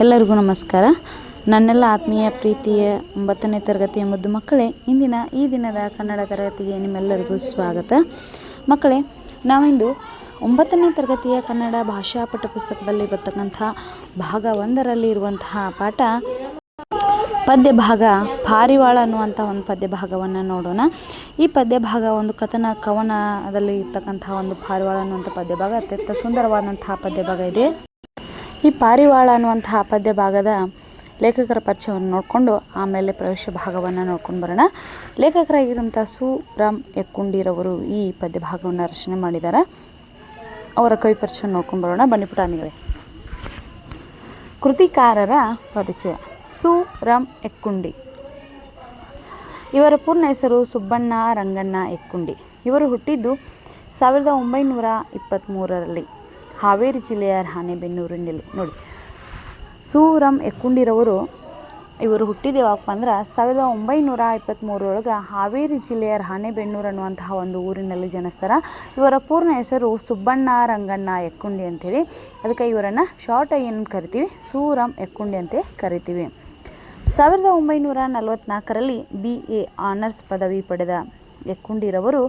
ಎಲ್ಲರಿಗೂ ನಮಸ್ಕಾರ. ನನ್ನೆಲ್ಲ ಆತ್ಮೀಯ ಪ್ರೀತಿಯ 9ನೇ ತರಗತಿಯ ಮುದ್ದು ಮಕ್ಕಳೇ, ಇಂದಿನ ಈ ದಿನದ ಕನ್ನಡ ತರಗತಿಗೆ ನಿಮ್ಮೆಲ್ಲರಿಗೂ ಸ್ವಾಗತ. ಮಕ್ಕಳೇ, ನಾವಿಂದು 9ನೇ ತರಗತಿಯ ಕನ್ನಡ ಭಾಷಾ ಪಠ್ಯಪುಸ್ತಕದಲ್ಲಿ ಬರ್ತಕ್ಕಂಥ ಭಾಗ 1ರಲ್ಲಿ ಇರುವಂತಹ ಪಾಠ ಪದ್ಯ ಭಾಗ ಪಾರಿವಾಳ ಅನ್ನುವಂಥ ಒಂದು ಪದ್ಯ ಭಾಗವನ್ನು ನೋಡೋಣ. ಈ ಪದ್ಯ ಭಾಗ ಒಂದು ಕವನದಲ್ಲಿ ಇರ್ತಕ್ಕಂಥ ಒಂದು ಪಾರಿವಾಳ ಅನ್ನುವಂಥ ಪದ್ಯ ಭಾಗ ಅತ್ಯಂತ ಸುಂದರವಾದಂತಹ ಪದ್ಯ ಭಾಗ ಇದೆ. ಈ ಪಾರಿವಾಳ ಅನ್ನುವಂತಹ ಪದ್ಯ ಭಾಗದ ಲೇಖಕರ ಪರಿಚಯವನ್ನು ನೋಡಿಕೊಂಡು ಆಮೇಲೆ ಪ್ರವೇಶ ಭಾಗವನ್ನು ನೋಡ್ಕೊಂಡು ಬರೋಣ. ಲೇಖಕರಾಗಿರುವಂಥ ಸು.ರಾ. ಎಕ್ಕುಂಡಿರವರು ಈ ಪದ್ಯ ಭಾಗವನ್ನು ರಚನೆ ಮಾಡಿದ್ದಾರೆ. ಅವರ ಕವಿ ಪರಿಚಯವನ್ನು ನೋಡ್ಕೊಂಡು ಬರೋಣ. ಬನ್ನಿ ಪುಟಾಣಿಗಳೇ. ಕೃತಿಕಾರರ ಪರಿಚಯ. ಸು.ರಾ. ಎಕ್ಕುಂಡಿ ಇವರ ಪೂರ್ಣ ಹೆಸರು ಸುಬ್ಬಣ್ಣ ರಂಗಣ್ಣ ಎಕ್ಕುಂಡಿ. ಇವರು ಹುಟ್ಟಿದ್ದು 1923ರಲ್ಲಿ ಹಾವೇರಿ ಜಿಲ್ಲೆಯ ರಾಣೆಬೆನ್ನೂರಿನಲ್ಲಿ. ನೋಡಿ, ಸು.ರಾ. ಎಕ್ಕುಂಡಿರವರು ಇವರು ಹುಟ್ಟಿದ ಯಾವಪ್ಪ ಅಂದ್ರೆ 1923ರೊಳಗೆ ಹಾವೇರಿ ಜಿಲ್ಲೆಯ ರಾಣೆಬೆನ್ನೂರು ಅನ್ನುವಂತಹ ಒಂದು ಊರಿನಲ್ಲಿ ಜನಿಸ್ತಾರೆ. ಇವರ ಪೂರ್ಣ ಹೆಸರು ಸುಬ್ಬಣ್ಣ ರಂಗಣ್ಣ ಎಕ್ಕುಂಡಿ ಅಂತೇಳಿ. ಅದಕ್ಕೆ ಇವರನ್ನು ಶಾರ್ಟ್ ಏನು ಕರಿತೀವಿ, ಸು.ರಾ. ಎಕ್ಕುಂಡಿ ಅಂತ ಕರಿತೀವಿ. 1944ರಲ್ಲಿ BA ಆನರ್ಸ್ ಪದವಿ ಪಡೆದ ಎಕ್ಕುಂಡಿರವರು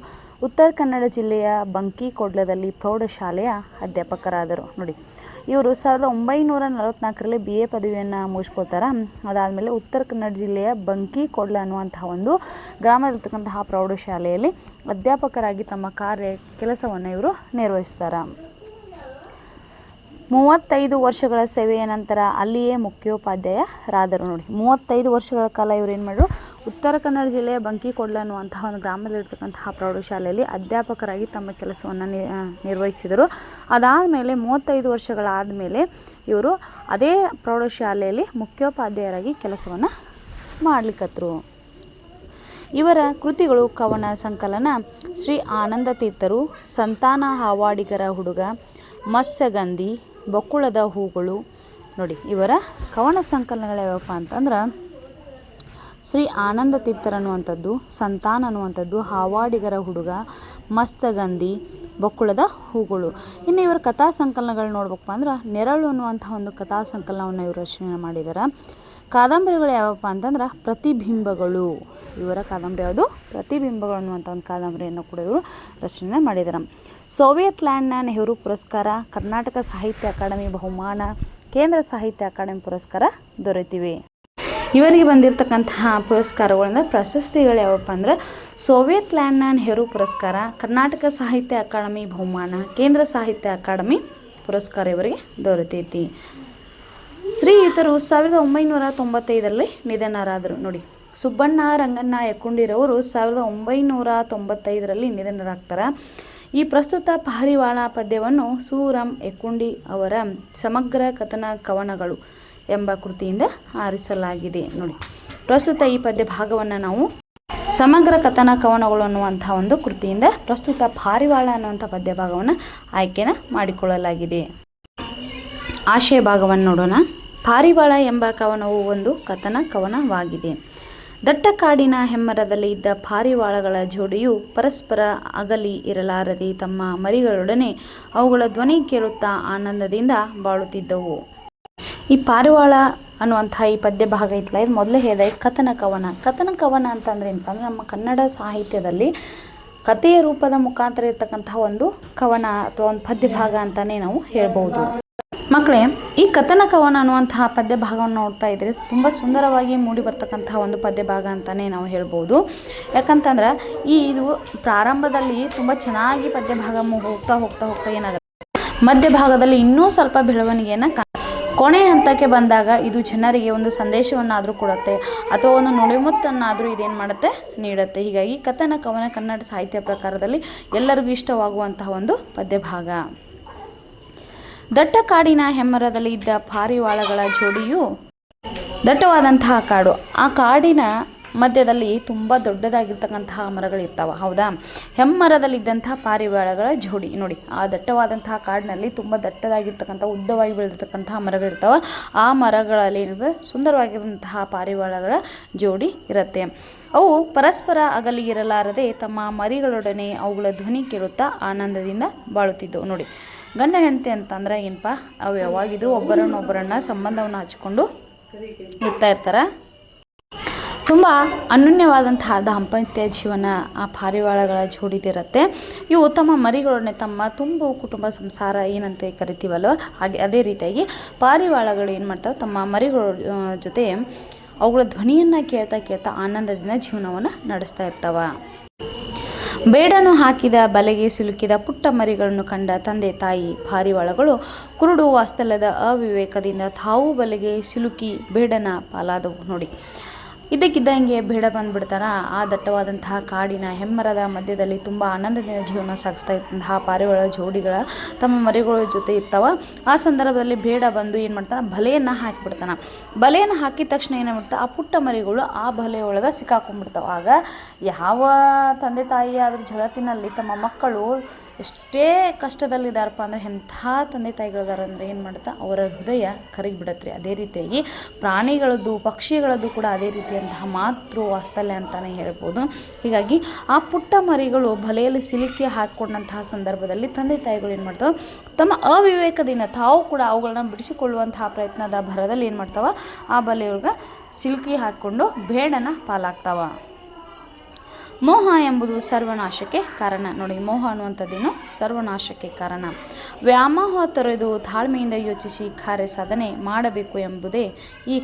ಉತ್ತರ ಕನ್ನಡ ಜಿಲ್ಲೆಯ ಬಂಕಿಕೊಡ್ಲದಲ್ಲಿ ಪ್ರೌಢಶಾಲೆಯ ಅಧ್ಯಾಪಕರಾದರು. ನೋಡಿ, ಇವರು 1944ರಲ್ಲಿ BA ಪದವಿಯನ್ನು ಮುಗಿಸ್ಕೊಳ್ತಾರೆ. ಅದಾದಮೇಲೆ ಉತ್ತರ ಕನ್ನಡ ಜಿಲ್ಲೆಯ ಬಂಕಿಕೊಡ್ಲ ಅನ್ನುವಂತಹ ಒಂದು ಗ್ರಾಮದಲ್ಲಿರ್ತಕ್ಕಂತಹ ಪ್ರೌಢಶಾಲೆಯಲ್ಲಿ ಅಧ್ಯಾಪಕರಾಗಿ ತಮ್ಮ ಕೆಲಸವನ್ನು ಇವರು ನಿರ್ವಹಿಸ್ತಾರೆ. 35 ವರ್ಷಗಳ ಸೇವೆಯ ನಂತರ ಅಲ್ಲಿಯೇ ಮುಖ್ಯೋಪಾಧ್ಯಾಯರಾದರು. ನೋಡಿ, 35 ವರ್ಷಗಳ ಕಾಲ ಇವರು ಏನು ಮಾಡಿದ್ರು, ಉತ್ತರ ಕನ್ನಡ ಜಿಲ್ಲೆಯ ಬಂಕಿಕೊಡ್ಲ ಅನ್ನುವಂತಹ ಒಂದು ಗ್ರಾಮದಲ್ಲಿರ್ತಕ್ಕಂತಹ ಪ್ರೌಢಶಾಲೆಯಲ್ಲಿ ಅಧ್ಯಾಪಕರಾಗಿ ತಮ್ಮ ಕೆಲಸವನ್ನು ನಿರ್ವಹಿಸಿದರು. ಅದಾದಮೇಲೆ 35 ವರ್ಷಗಳಾದ ಮೇಲೆ ಇವರು ಅದೇ ಪ್ರೌಢಶಾಲೆಯಲ್ಲಿ ಮುಖ್ಯೋಪಾಧ್ಯಾಯರಾಗಿ ಕೆಲಸವನ್ನು ಮಾಡ್ಲಿಕ್ಕತ್ತರು. ಇವರ ಕೃತಿಗಳು ಕವನ ಸಂಕಲನ ಶ್ರೀ ಆನಂದ ತೀರ್ಥರು, ಸಂತಾನ ಹಾವಾಡಿಗರ ಹುಡುಗ, ಮತ್ಸ್ಯಗಂಧಿ, ಬಕುಳದ ಹೂಗಳು. ನೋಡಿ, ಇವರ ಕವನ ಸಂಕಲನಗಳು ಯಾವಪ್ಪ ಅಂತಂದ್ರೆ ಶ್ರೀ ಆನಂದ ತೀರ್ಥರ್ ಅನ್ನುವಂಥದ್ದು, ಸಂತಾನ ಅನ್ನುವಂಥದ್ದು, ಹಾವಾಡಿಗರ ಹುಡುಗ, ಮತ್ಸ್ಯಗಂಧಿ, ಬಕುಳದ ಹೂಗಳು. ಇನ್ನು ಇವರ ಕಥಾ ಸಂಕಲನಗಳು ನೋಡ್ಬೇಕಪ್ಪ ಅಂದ್ರೆ ನೆರಳು ಅನ್ನುವಂಥ ಒಂದು ಕಥಾ ಸಂಕಲನವನ್ನು ಇವರು ರಚನೆ ಮಾಡಿದ್ದಾರೆ. ಕಾದಂಬರಿಗಳು ಯಾವಪ್ಪ ಅಂತಂದ್ರೆ ಪ್ರತಿಬಿಂಬಗಳು. ಇವರ ಕಾದಂಬರಿ ಯಾವುದು, ಪ್ರತಿಬಿಂಬಗಳು ಅನ್ನುವಂಥ ಒಂದು ಕಾದಂಬರಿಯನ್ನು ಕೂಡ ಇವರು ರಚನೆ ಮಾಡಿದ್ದಾರೆ. ಸೋವಿಯತ್ ಲ್ಯಾಂಡ್ನ ನೆಹರು ಪುರಸ್ಕಾರ, ಕರ್ನಾಟಕ ಸಾಹಿತ್ಯ ಅಕಾಡೆಮಿ ಬಹುಮಾನ, ಕೇಂದ್ರ ಸಾಹಿತ್ಯ ಅಕಾಡೆಮಿ ಪುರಸ್ಕಾರ ದೊರೆತಿವೆ. ಇವರಿಗೆ ಬಂದಿರತಕ್ಕಂತಹ ಪುರಸ್ಕಾರಗಳಿಂದ ಪ್ರಶಸ್ತಿಗಳು ಯಾವಪ್ಪ ಅಂದ್ರೆ ಸೋವಿಯತ್ ಲ್ಯಾಂಡ್ನ ನೆಹರು ಪುರಸ್ಕಾರ, ಕರ್ನಾಟಕ ಸಾಹಿತ್ಯ ಅಕಾಡೆಮಿ ಬಹುಮಾನ, ಕೇಂದ್ರ ಸಾಹಿತ್ಯ ಅಕಾಡೆಮಿ ಪುರಸ್ಕಾರ ಇವರಿಗೆ ದೊರೆತೈತಿ. ಶ್ರೀಯುತರು 1995ರಲ್ಲಿ ನಿಧನರಾದರು. ನೋಡಿ, ಸುಬ್ಬಣ್ಣ ರಂಗಣ್ಣ ಎಕ್ಕುಂಡಿರವರು 1995ರಲ್ಲಿ ನಿಧನರಾಗ್ತಾರೆ. ಈ ಪ್ರಸ್ತುತ ಪಾರಿವಾಳ ಪದ್ಯವನ್ನು ಸು.ರಾ. ಎಕ್ಕುಂಡಿ ಅವರ ಸಮಗ್ರ ಕಥನ ಕವನಗಳು ಎಂಬ ಕೃತಿಯಿಂದ ಆರಿಸಲಾಗಿದೆ. ನೋಡಿ, ಪ್ರಸ್ತುತ ಈ ಪದ್ಯ ಭಾಗವನ್ನು ನಾವು ಸಮಗ್ರ ಕಥನ ಕವನಗಳು ಅನ್ನುವಂಥ ಒಂದು ಕೃತಿಯಿಂದ ಪ್ರಸ್ತುತ ಪಾರಿವಾಳ ಅನ್ನುವಂಥ ಪದ್ಯ ಭಾಗವನ್ನು ಆಯ್ಕೆನ ಮಾಡಿಕೊಳ್ಳಲಾಗಿದೆ. ಆಶಯ ಭಾಗವನ್ನು ನೋಡೋಣ. ಪಾರಿವಾಳ ಎಂಬ ಕವನವು ಒಂದು ಕಥನ ಕವನವಾಗಿದೆ. ದಟ್ಟ ಕಾಡಿನ ಹೆಮ್ಮರದಲ್ಲಿ ಇದ್ದ ಪಾರಿವಾಳಗಳ ಜೋಡಿಯು ಪರಸ್ಪರ ಅಗಲಿ ಇರಲಾರದೆ ತಮ್ಮ ಮರಿಗಳೊಡನೆ ಅವುಗಳ ಧ್ವನಿ ಕೇಳುತ್ತಾ ಆನಂದದಿಂದ ಬಾಳುತ್ತಿದ್ದವು. ಈ ಪಾರಿವಾಳ ಅನ್ನುವಂಥ ಈ ಪದ್ಯ ಭಾಗ ಇತ್ತಲ್ಲ, ಇದು ಮೊದಲೇ ಹೇಳಿದೆ ಕಥನ ಕವನ. ಕಥನ ಕವನ ಅಂತಂದ್ರೆ ಏನಪ್ಪ ಅಂದ್ರೆ ನಮ್ಮ ಕನ್ನಡ ಸಾಹಿತ್ಯದಲ್ಲಿ ಕಥೆಯ ರೂಪದ ಮುಖಾಂತರ ಇರ್ತಕ್ಕಂತಹ ಒಂದು ಕವನ ಅಥವಾ ಒಂದು ಪದ್ಯ ಭಾಗ ಅಂತಲೇ ನಾವು ಹೇಳ್ಬೋದು. ಮಕ್ಕಳೇ, ಈ ಕಥನ ಕವನ ಅನ್ನುವಂತಹ ಪದ್ಯ ಭಾಗವನ್ನು ನೋಡ್ತಾ ಇದ್ರೆ ತುಂಬ ಸುಂದರವಾಗಿ ಮೂಡಿ ಬರ್ತಕ್ಕಂತಹ ಒಂದು ಪದ್ಯ ಭಾಗ ಅಂತಲೇ ನಾವು ಹೇಳ್ಬೋದು. ಯಾಕಂತಂದ್ರೆ ಇದು ಪ್ರಾರಂಭದಲ್ಲಿ ತುಂಬ ಚೆನ್ನಾಗಿ ಪದ್ಯ ಭಾಗ ಹೋಗ್ತಾ ಹೋಗ್ತಾ ಹೋಗ್ತಾ ಏನಾಗುತ್ತೆ, ಮಧ್ಯ ಭಾಗದಲ್ಲಿ ಇನ್ನೂ ಸ್ವಲ್ಪ ಬೆಳವಣಿಗೆಯನ್ನು ಕೊನೆ ಹಂತಕ್ಕೆ ಬಂದಾಗ ಇದು ಜನರಿಗೆ ಒಂದು ಸಂದೇಶವನ್ನಾದರೂ ಕೊಡುತ್ತೆ ಅಥವಾ ಒಂದು ನುಡಿಮುತ್ತನ್ನಾದರೂ ಇದೇನು ಮಾಡುತ್ತೆ, ನೀಡುತ್ತೆ. ಹೀಗಾಗಿ ಕಥನ ಕವನ ಕನ್ನಡ ಸಾಹಿತ್ಯ ಪ್ರಕಾರದಲ್ಲಿ ಎಲ್ಲರಿಗೂ ಇಷ್ಟವಾಗುವಂತಹ ಒಂದು ಪದ್ಯ ಭಾಗ. ದಟ್ಟ ಕಾಡಿನ ಹೆಮ್ಮರದಲ್ಲಿ ಇದ್ದ ಪಾರಿವಾಳಗಳ ಜೋಡಿಯು, ದಟ್ಟವಾದಂತಹ ಕಾಡು, ಆ ಕಾಡಿನ ಮಧ್ಯದಲ್ಲಿ ತುಂಬ ದೊಡ್ಡದಾಗಿರ್ತಕ್ಕಂತಹ ಮರಗಳಿರ್ತಾವ, ಹೌದಾ. ಹೆಮ್ಮರದಲ್ಲಿದ್ದಂತಹ ಪಾರಿವಾಳಗಳ ಜೋಡಿ. ನೋಡಿ, ಆ ದಟ್ಟವಾದಂತಹ ಕಾಡಿನಲ್ಲಿ ತುಂಬ ದಟ್ಟದಾಗಿರ್ತಕ್ಕಂಥ ಉದ್ದವಾಗಿ ಬೆಳೆದಿರ್ತಕ್ಕಂತಹ ಮರಗಳಿರ್ತಾವ. ಆ ಮರಗಳಲ್ಲಿ ಸುಂದರವಾಗಿರುವಂತಹ ಪಾರಿವಾಳಗಳ ಜೋಡಿ ಇರುತ್ತೆ. ಅವು ಪರಸ್ಪರ ಅಗಲಿ ಇರಲಾರದೆ ತಮ್ಮ ಮರಿಗಳೊಡನೆ ಅವುಗಳ ಧ್ವನಿ ಕೇಳುತ್ತಾ ಆನಂದದಿಂದ ಬಾಳುತ್ತಿದ್ದವು. ನೋಡಿ, ಗಂಡ ಹೆಂಡತಿ ಅಂತಂದ್ರೆ ಏನಪ್ಪ, ಅವು ಯಾವಾಗಿದ್ರು ಒಬ್ಬರನ್ನೊಬ್ಬರನ್ನ ಸಂಬಂಧವನ್ನು ಹಚ್ಕೊಂಡು ಇರ್ತಾರೆ. ತುಂಬ ಅನನ್ಯವಾದಂತಹ ದಾಂಪತ್ಯ ಜೀವನ ಆ ಪಾರಿವಾಳಗಳ ಜೋಡಿದಿರುತ್ತೆ. ಇವು ತಮ್ಮ ಮರಿಗಳೊಡನೆ ತಮ್ಮ ತುಂಬು ಕುಟುಂಬ ಸಂಸಾರ ಏನಂತ ಕರಿತೀವಲ್ವ, ಹಾಗೆ ಅದೇ ರೀತಿಯಾಗಿ ಪಾರಿವಾಳಗಳು ಏನು ಮಾಡ್ತಾವೆ, ತಮ್ಮ ಮರಿಗಳ ಜೊತೆ ಅವುಗಳ ಧ್ವನಿಯನ್ನು ಕೇಳ್ತಾ ಆನಂದದಿಂದ ಜೀವನವನ್ನು ನಡೆಸ್ತಾ ಇರ್ತಾವೆ. ಬೇಡನ್ನು ಹಾಕಿದ ಬಲೆಗೆ ಸಿಲುಕಿದ ಪುಟ್ಟ ಮರಿಗಳನ್ನು ಕಂಡ ತಂದೆ ತಾಯಿ ಪಾರಿವಾಳಗಳು ಕುರುಡು ವಾಸ್ತಲ್ಯದ ಅವಿವೇಕದಿಂದ ತಾವು ಬಲೆಗೆ ಸಿಲುಕಿ ಬೇಡನ ಪಾಲಾದವು. ನೋಡಿ, ಇದಕ್ಕಿದ್ದಂಗೆ ಬೇಡ ಬಂದುಬಿಡ್ತಾರ. ಆ ದಟ್ಟವಾದಂತಹ ಕಾಡಿನ ಹೆಮ್ಮರದ ಮಧ್ಯದಲ್ಲಿ ತುಂಬ ಆನಂದದಿಂದ ಜೀವನ ಸಾಗಿಸ್ತಾ ಇದ್ದಂತಹ ಪಾರಿವಾಳ ಜೋಡಿಗಳ ತಮ್ಮ ಮರಿಗಳ ಜೊತೆ ಇರ್ತಾವ. ಆ ಸಂದರ್ಭದಲ್ಲಿ ಬೇಡ ಬಂದು ಏನು ಮಾಡ್ತಾನೆ, ಬಲೆಯನ್ನು ಹಾಕಿಬಿಡ್ತಾನೆ. ಬಲೆಯನ್ನು ಹಾಕಿದ ತಕ್ಷಣ ಏನು ಮಾಡ್ತಾವೆ, ಆ ಪುಟ್ಟ ಮರಿಗಳು ಆ ಬಲೆಯೊಳಗೆ ಸಿಕ್ಕಾಕೊಂಡ್ಬಿಡ್ತಾವೆ. ಆಗ ಯಾವ ತಂದೆ ತಾಯಿ ಆದರೂ ಜಗತ್ತಿನಲ್ಲಿ ತಮ್ಮ ಮಕ್ಕಳು ಎಷ್ಟೇ ಕಷ್ಟದಲ್ಲಿದ್ದಾರಪ್ಪ ಅಂದರೆ, ಎಂಥ ತಂದೆ ತಾಯಿಗಳಿದಾರೆ ಅಂದರೆ ಏನು ಮಾಡುತ್ತಾ, ಅವರ ಹೃದಯ ಕರಗಿಬಿಡತ್ರಿ. ಅದೇ ರೀತಿಯಾಗಿ ಪ್ರಾಣಿಗಳದ್ದು ಪಕ್ಷಿಗಳದ್ದು ಕೂಡ ಅದೇ ರೀತಿಯಂತಹ ಮಾತೃ ವಾತ್ಸಲ್ಯ ಅಂತಲೇ ಹೇಳ್ಬೋದು. ಹೀಗಾಗಿ ಆ ಪುಟ್ಟ ಮರಿಗಳು ಬಲೆಯಲ್ಲಿ ಸಿಲುಕಿ ಹಾಕ್ಕೊಂಡಂತಹ ಸಂದರ್ಭದಲ್ಲಿ ತಂದೆ ತಾಯಿಗಳು ಏನು ಮಾಡ್ತಾವೆ, ತಮ್ಮ ಅವಿವೇಕದಿಂದ ತಾವು ಕೂಡ ಅವುಗಳನ್ನ ಬಿಡಿಸಿಕೊಳ್ಳುವಂತಹ ಪ್ರಯತ್ನದ ಭರದಲ್ಲಿ ಏನು ಮಾಡ್ತಾವೆ, ಆ ಬಲೆಯೊಳಗೆ ಸಿಲುಕಿ ಹಾಕ್ಕೊಂಡು ಬೇಡನ ಪಾಲಾಗ್ತಾವ. ಮೋಹ ಎಂಬುದು ಸರ್ವನಾಶಕ್ಕೆ ಕಾರಣ. ನೋಡಿ, ಮೋಹ ಅನ್ನುವಂಥದ್ದೇನು, ಸರ್ವನಾಶಕ್ಕೆ ಕಾರಣ. ವ್ಯಾಮೋಹ ತೊರೆದು ತಾಳ್ಮೆಯಿಂದ ಯೋಚಿಸಿ ಕಾರ್ಯ ಸಾಧನೆ ಮಾಡಬೇಕು ಎಂಬುದೇ ಈ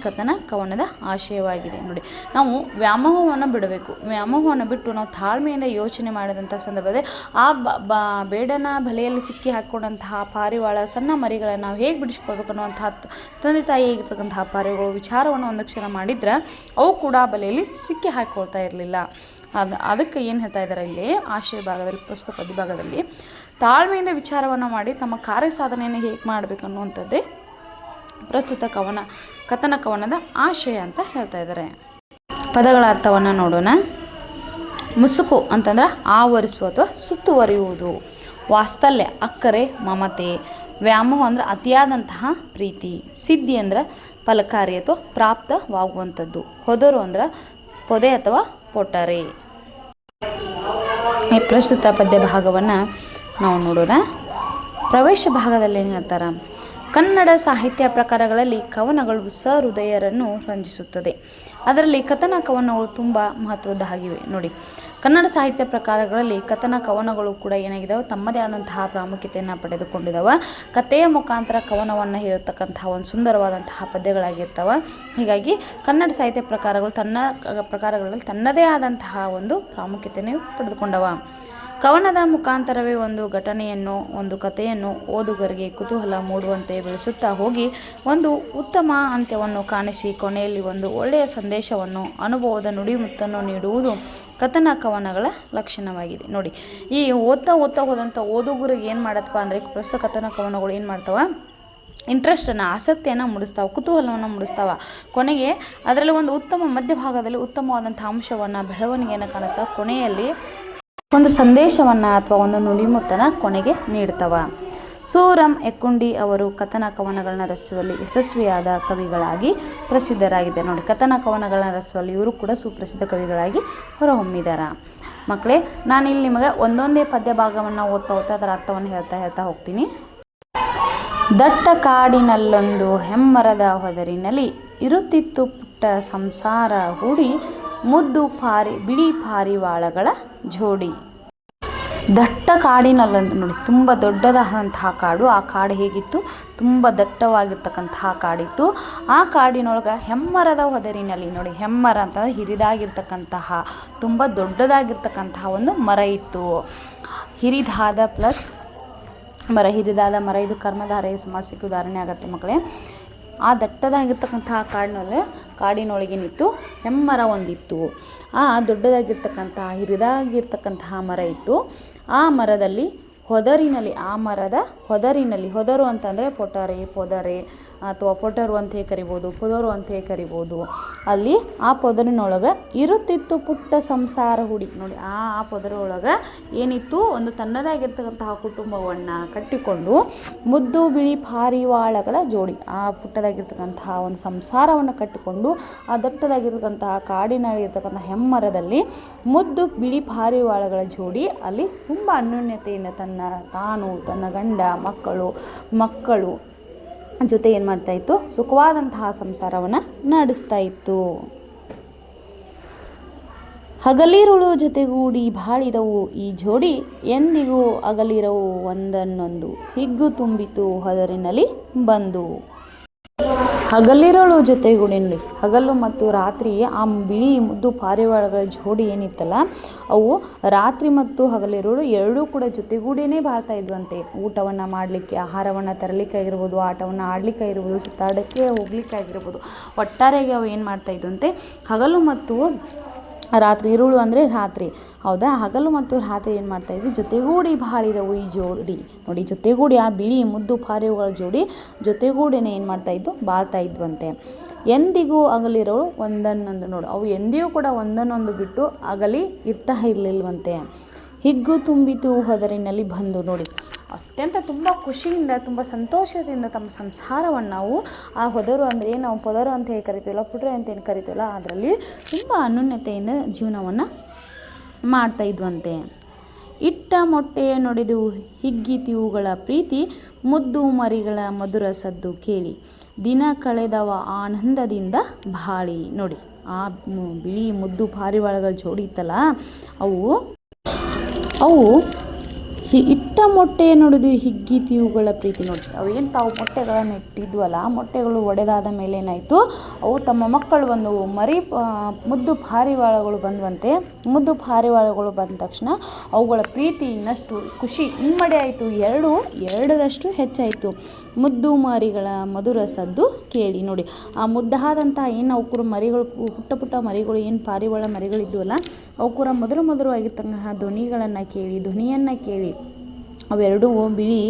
ಕವನದ ಆಶಯವಾಗಿದೆ. ನೋಡಿ, ನಾವು ವ್ಯಾಮೋಹವನ್ನು ಬಿಡಬೇಕು. ವ್ಯಾಮೋಹವನ್ನು ಬಿಟ್ಟು ನಾವು ತಾಳ್ಮೆಯಿಂದ ಯೋಚನೆ ಮಾಡಿದಂಥ ಸಂದರ್ಭದಲ್ಲಿ ಆ ಬೇಡನ ಬಲೆಯಲ್ಲಿ ಸಿಕ್ಕಿ ಹಾಕ್ಕೊಂಡಂತಹ ಪಾರಿವಾಳ ಸಣ್ಣ ಮರಿಗಳನ್ನು ನಾವು ಹೇಗೆ ಬಿಡಿಸ್ಕೊಳ್ಬೇಕು ಅನ್ನುವಂತಹ ತಂದೆ ತಾಯಿ ಆಗಿರ್ತಕ್ಕಂತಹ ಪಾರಿವಾಳ ವಿಚಾರವನ್ನು ಒಂದು ಕ್ಷಣ ಮಾಡಿದ್ರೆ ಅವು ಕೂಡ ಬಲೆಯಲ್ಲಿ ಸಿಕ್ಕಿ ಹಾಕ್ಕೊಳ್ತಾ ಇರಲಿಲ್ಲ. ಅದಕ್ಕೆ ಏನು ಹೇಳ್ತಾ ಇದ್ದಾರೆ ಇಲ್ಲಿ ಆಶಯ ಭಾಗದಲ್ಲಿ, ಪ್ರಸ್ತುತ ಪದ್ಯಭಾಗದಲ್ಲಿ ತಾಳ್ಮೆಯಿಂದ ವಿಚಾರವನ್ನು ಮಾಡಿ ತಮ್ಮ ಕಾರ್ಯ ಸಾಧನೆಯನ್ನು ಹೇಗೆ ಮಾಡಬೇಕು ಅನ್ನುವಂಥದ್ದೇ ಪ್ರಸ್ತುತ ಕವನದ ಆಶಯ ಅಂತ ಹೇಳ್ತಾ ಇದ್ದಾರೆ. ಪದಗಳ ಅರ್ಥವನ್ನು ನೋಡೋಣ. ಮುಸುಕು ಅಂತಂದ್ರೆ ಆವರಿಸುವ ಅಥವಾ ಸುತ್ತುವರಿಯುವುದು. ವಾತ್ಸಲ್ಯ ಅಕ್ಕರೆ ಮಮತೆ. ವ್ಯಾಮೋಹ ಅಂದ್ರೆ ಅತಿಯಾದಂತಹ ಪ್ರೀತಿ. ಸಿದ್ಧಿ ಅಂದ್ರೆ ಫಲಕಾರಿ ಅಥವಾ ಪ್ರಾಪ್ತವಾಗುವಂಥದ್ದು. ಹೊದರು ಅಂದ್ರೆ ಪೊದೆ ಅಥವಾ ಪೊಟರೆ. ಈ ಪ್ರಸ್ತುತ ಪದ್ಯ ಭಾಗವನ್ನು ನಾವು ನೋಡೋಣ. ಪ್ರವೇಶ ಭಾಗದಲ್ಲಿ ಏನು ಹೇಳ್ತಾರೆ, ಕನ್ನಡ ಸಾಹಿತ್ಯ ಪ್ರಕಾರಗಳಲ್ಲಿ ಕವನಗಳು ಸಹೃದಯರನ್ನು ರಂಜಿಸುತ್ತದೆ. ಅದರಲ್ಲಿ ಕಥನ ಕವನಗಳು ತುಂಬ ಮಹತ್ವದ್ದಾಗಿವೆ. ನೋಡಿ, ಕನ್ನಡ ಸಾಹಿತ್ಯ ಪ್ರಕಾರಗಳಲ್ಲಿ ಕಥನ ಕವನಗಳು ಕೂಡ ಏನಾಗಿದ್ದಾವೆ, ತಮ್ಮದೇ ಆದಂತಹ ಪ್ರಾಮುಖ್ಯತೆಯನ್ನು ಪಡೆದುಕೊಂಡಿದ್ದಾವೆ. ಕಥೆಯ ಮುಖಾಂತರ ಕವನವನ್ನು ಹೇಳತಕ್ಕಂತಹ ಒಂದು ಸುಂದರವಾದಂತಹ ಪದ್ಯಗಳಾಗಿರ್ತವೆ. ಹೀಗಾಗಿ ಕನ್ನಡ ಸಾಹಿತ್ಯ ಪ್ರಕಾರಗಳಲ್ಲಿ ತನ್ನದೇ ಆದಂತಹ ಒಂದು ಪ್ರಾಮುಖ್ಯತೆಯನ್ನು ಪಡೆದುಕೊಂಡವ. ಕವನದ ಮುಖಾಂತರವೇ ಒಂದು ಘಟನೆಯನ್ನು, ಒಂದು ಕಥೆಯನ್ನು ಓದುಗರಿಗೆ ಕುತೂಹಲ ಮೂಡುವಂತೆ ಬೆಳೆಸುತ್ತಾ ಹೋಗಿ ಒಂದು ಉತ್ತಮ ಅಂತ್ಯವನ್ನು ಕಾಣಿಸಿ ಕೊನೆಯಲ್ಲಿ ಒಂದು ಒಳ್ಳೆಯ ಸಂದೇಶವನ್ನು, ಅನುಭವದ ನುಡಿಮುತ್ತನ್ನು ನೀಡುವುದು ಕಥನ ಕವನಗಳ ಲಕ್ಷಣವಾಗಿದೆ. ನೋಡಿ, ಈ ಓದ್ತಾ ಹೋದಂಥ ಓದುಗರಿಗೆ ಏನು ಮಾಡತ್ತಪ್ಪ ಅಂದರೆ, ಪ್ರಸ್ತುತ ಕಥನ ಕವನಗಳು ಏನು ಮಾಡ್ತಾವ, ಇಂಟ್ರೆಸ್ಟನ್ನು, ಆಸಕ್ತಿಯನ್ನು ಮೂಡಿಸ್ತಾವೆ, ಕುತೂಹಲವನ್ನು ಮೂಡಿಸ್ತಾವೆ. ಕೊನೆಗೆ ಅದರಲ್ಲಿ ಒಂದು ಉತ್ತಮ ಮಧ್ಯಭಾಗದಲ್ಲಿ ಉತ್ತಮವಾದಂಥ ಅಂಶವನ್ನು, ಬೆಳವಣಿಗೆಯನ್ನು ಕಾಣಿಸ್ತಾವೆ. ಕೊನೆಯಲ್ಲಿ ಒಂದು ಸಂದೇಶವನ್ನು ಅಥವಾ ಒಂದು ನುಡಿಮುತ್ತನ್ನು ಕೊನೆಗೆ ನೀಡ್ತವೆ. ಸೂರಂ ಎಕ್ಕುಂಡಿ ಅವರು ಕಥನ ಕವನಗಳನ್ನ ರಚಿಸುವಲ್ಲಿ ಯಶಸ್ವಿಯಾದ ಕವಿಗಳಾಗಿ ಪ್ರಸಿದ್ಧರಾಗಿದೆ. ನೋಡಿ, ಕಥನ ಕವನಗಳನ್ನ ರಚಿಸುವಲ್ಲಿ ಇವರು ಕೂಡ ಸುಪ್ರಸಿದ್ಧ ಕವಿಗಳಾಗಿ ಹೊರಹೊಮ್ಮಿದ್ದಾರೆ. ಮಕ್ಕಳೇ, ನಾನಿಲ್ಲಿ ನಿಮಗೆ ಒಂದೊಂದೇ ಪದ್ಯ ಭಾಗವನ್ನು ಓದ್ತಾ ಅದರ ಅರ್ಥವನ್ನು ಹೇಳ್ತಾ ಹೋಗ್ತೀನಿ. ದಟ್ಟ ಕಾಡಿನಲ್ಲೊಂದು ಹೆಮ್ಮರದ ಹೊದರಿನಲ್ಲಿ ಇರುತ್ತಿತ್ತು ಪುಟ್ಟ ಸಂಸಾರ ಹೂಡಿ ಮುದ್ದು ಬಿಳಿ ಪಾರಿವಾಳಗಳ ಜೋಡಿ. ದಟ್ಟ ಕಾಡಿನಲ್ಲೊಂದು, ನೋಡಿ, ತುಂಬ ದೊಡ್ಡದಾದಂತಹ ಕಾಡು. ಆ ಕಾಡು ಹೇಗಿತ್ತು, ತುಂಬ ದಟ್ಟವಾಗಿರ್ತಕ್ಕಂತಹ ಕಾಡಿತ್ತು. ಆ ಕಾಡಿನೊಳಗೆ ಹೆಮ್ಮರದ ಹೊದರಿನಲ್ಲಿ, ನೋಡಿ, ಹೆಮ್ಮರ ಅಂತಂದರೆ ಹಿರಿದಾಗಿರ್ತಕ್ಕಂತಹ, ತುಂಬ ದೊಡ್ಡದಾಗಿರ್ತಕ್ಕಂತಹ ಒಂದು ಮರ ಇತ್ತು. ಹಿರಿದಾದ ಪ್ಲಸ್ ಮರ, ಹಿರಿದಾದ ಮರ, ಇದು ಕರ್ಮಧಾರೆಯ ಸಮಸ್ಯೆಗೆ ಉದಾಹರಣೆ ಆಗುತ್ತೆ ಮಕ್ಕಳೇ. ಆ ದಟ್ಟದಾಗಿರ್ತಕ್ಕಂತಹ ಕಾಡಿನೊಳಗೆ ನಿಂತು ಹೆಮ್ಮರ ಒಂದಿತ್ತು. ಆ ದೊಡ್ಡದಾಗಿರ್ತಕ್ಕಂತಹ ಹಿರಿದಾಗಿರ್ತಕ್ಕಂತಹ ಮರ ಇತ್ತು. ಆ ಮರದಲ್ಲಿ ಹೊದರಿನಲ್ಲಿ, ಆ ಮರದ ಹೊದರಿನಲ್ಲಿ, ಹೊದರು ಅಂತಂದರೆ ಪೊಟರೆ, ಪೊದರೆ ಅಥವಾ ಪೊಟರು ಅಂತ ಕರಿಬೋದು, ಪೊದರು ಅಂತ ಕರಿಬೋದು. ಅಲ್ಲಿ ಆ ಪೊದರಿನೊಳಗೆ ಇರುತ್ತಿತ್ತು ಪುಟ್ಟ ಸಂಸಾರ ಹುಡಿ. ನೋಡಿ ಆ ಪೊದರೊಳಗೆ ಏನಿತ್ತು, ಒಂದು ತನ್ನದಾಗಿರ್ತಕ್ಕಂತಹ ಕುಟುಂಬವನ್ನು ಕಟ್ಟಿಕೊಂಡು ಮುದ್ದು ಬಿಳಿ ಪಾರಿವಾಳಗಳ ಜೋಡಿ, ಆ ಪುಟ್ಟದಾಗಿರ್ತಕ್ಕಂತಹ ಒಂದು ಸಂಸಾರವನ್ನು ಕಟ್ಟಿಕೊಂಡು ಆ ದಟ್ಟದಾಗಿರ್ತಕ್ಕಂತಹ ಕಾಡಿನಲ್ಲಿರ್ತಕ್ಕಂಥ ಹೆಮ್ಮರದಲ್ಲಿ ಮುದ್ದು ಬಿಳಿ ಪಾರಿವಾಳಗಳ ಜೋಡಿ ಅಲ್ಲಿ ತುಂಬ ಅನ್ಯೋನ್ಯತೆಯಿಂದ ತನ್ನ ಗಂಡ ಮಕ್ಕಳು ಜೊತೆ ಏನು ಮಾಡ್ತಾಯಿತ್ತು, ಸುಖವಾದಂತಹ ಸಂಸಾರವನ್ನು ನಡೆಸ್ತಾ ಇತ್ತು. ಹಗಲಿರುಳು ಜೊತೆಗೂಡಿ ಬಾಳಿದವು ಈ ಜೋಡಿ, ಎಂದಿಗೂ ಅಗಲಿರವು ಒಂದನ್ನೊಂದು, ಹಿಗ್ಗು ತುಂಬಿತು ಹೊದರಿನಲ್ಲಿ ಬಂದು. ಹಗಲಿರುಳು ಜೊತೆಗೂಡಿ, ನೋಡಿ ಹಗಲು ಮತ್ತು ರಾತ್ರಿ ಆ ಬಿಳಿ ಮುದ್ದು ಪಾರಿವಾಳಗಳ ಜೋಡಿ ಏನಿತ್ತಲ್ಲ, ಅವು ರಾತ್ರಿ ಮತ್ತು ಹಗಲಿರುಳು ಎರಡೂ ಕೂಡ ಜೊತೆಗೂಡಿಯೇ ಬಾಳ್ತಾ ಇದ್ವಂತೆ. ಊಟವನ್ನು ಮಾಡಲಿಕ್ಕೆ, ಆಹಾರವನ್ನು ತರಲಿಕ್ಕೆ ಆಗಿರ್ಬೋದು, ಆಟವನ್ನು ಆಡಲಿಕ್ಕೆ ಆಗಿರ್ಬೋದು, ಸುತ್ತಾಡೋಕ್ಕೆ ಹೋಗ್ಲಿಕ್ಕೆ ಆಗಿರ್ಬೋದು, ಒಟ್ಟಾರೆಯಾಗಿ ಅವು ಏನು ಮಾಡ್ತಾ ಇದ್ವಂತೆ, ಹಗಲು ಮತ್ತು ರಾತ್ರಿ, ಇರುಳು ಅಂದರೆ ರಾತ್ರಿ, ಹೌದಾ, ಹಗಲು ಮತ್ತು ರಾತ್ರಿ ಏನು ಮಾಡ್ತಾಯಿದ್ವಿ, ಜೊತೆಗೂಡಿ ಬಾಳಿದವು ಈ ಜೋಡಿ. ನೋಡಿ ಜೊತೆಗೂಡಿ ಆ ಬಿಳಿ ಮುದ್ದು ಪಾರಿವಾಳಗಳ ಜೋಡಿ ಜೊತೆಗೂಡಿನೇ ಏನು ಮಾಡ್ತಾಯಿದ್ದು, ಬಾಳ್ತಾ ಇದ್ವಂತೆ. ಎಂದಿಗೂ ಅಗಲಿರೋಳು ಒಂದನ್ನೊಂದು, ನೋಡು ಅವು ಎಂದಿಗೂ ಕೂಡ ಒಂದನ್ನೊಂದು ಬಿಟ್ಟು ಅಗಲಿ ಇರ್ತಾ ಇರಲಿಲ್ವಂತೆ. ಹಿಗ್ಗು ತುಂಬಿತು ಹೊದರಿನಲ್ಲಿ ಬಂದು, ನೋಡಿ ಅತ್ಯಂತ ತುಂಬ ಖುಷಿಯಿಂದ, ತುಂಬ ಸಂತೋಷದಿಂದ ತಮ್ಮ ಸಂಸಾರವನ್ನು ನಾವು ಆ ಹೊದರು ಅಂದರೆ ನಾವು ಪೊದರು ಅಂತ ಹೇಳಿ ಕರಿತೀವಲ್ಲ, ಪುಟ್ರೆ ಅಂತ ಏನು ಕರಿತೀವಲ್ಲ, ಅದರಲ್ಲಿ ತುಂಬ ಅನ್ಯೋನ್ಯತೆಯಿಂದ ಜೀವನವನ್ನು ಮಾಡ್ತಾಯಿದ್ವಂತೆ. ಇಟ್ಟ ಮೊಟ್ಟೆಯ ನುಡಿದು ಹಿಗ್ಗಿತಿವುಗಳ ಪ್ರೀತಿ, ಮುದ್ದು ಮರಿಗಳ ಮಧುರ ಸದ್ದು ಕೇಳಿ, ದಿನ ಕಳೆದವ ಆನಂದದಿಂದ ಬಾಳಿ. ನೋಡಿ ಆ ಬಿಳಿ ಮುದ್ದು ಪಾರಿವಾಳಗಳ ಜೋಡಿ ಇತ್ತಲ್ಲ, ಅವು ಇಟ್ಟ ಮೊಟ್ಟೆಯ ನುಡಿದು ಹಿಗ್ಗಿತಿವುಗಳ ಪ್ರೀತಿ. ನೋಡಿ ಅವು ಏನು ತಾವು ಮೊಟ್ಟೆಗಳನ್ನು ಇಟ್ಟಿದ್ವಲ್ಲ, ಮೊಟ್ಟೆಗಳು ಒಡೆದಾದ ಮೇಲೆ ಏನಾಯಿತು, ಅವು ತಮ್ಮ ಮಕ್ಕಳು ಬಂದು ಮುದ್ದು ಪಾರಿವಾಳಗಳು ಬಂದುವಂತೆ. ಮುದ್ದು ಪಾರಿವಾಳಗಳು ಬಂದ ತಕ್ಷಣ ಅವುಗಳ ಪ್ರೀತಿ ಇನ್ನಷ್ಟು ಖುಷಿ ಇಮ್ಮಡಿ ಆಯಿತು, ಎರಡರಷ್ಟು ಹೆಚ್ಚಾಯಿತು. ಮುದ್ದು ಮರಿಗಳ ಮಧುರ ಸದ್ದು ಕೇಳಿ. ನೋಡಿ ಆ ಮುದ್ದಾದಂಥ ಏನು ಅವಕೂರ ಮರಿಗಳು, ಪುಟ್ಟ ಮರಿಗಳು, ಏನು ಪಾರಿವಾಳ ಮರಿಗಳಿದ್ವಲ್ಲ, ಅವಕೂರ ಮಧುರವಾಗಿರ್ತಕ್ಕಂತಹ ಧ್ವನಿಯನ್ನು ಕೇಳಿ ಅವೆರಡೂ ಬಿಳಿ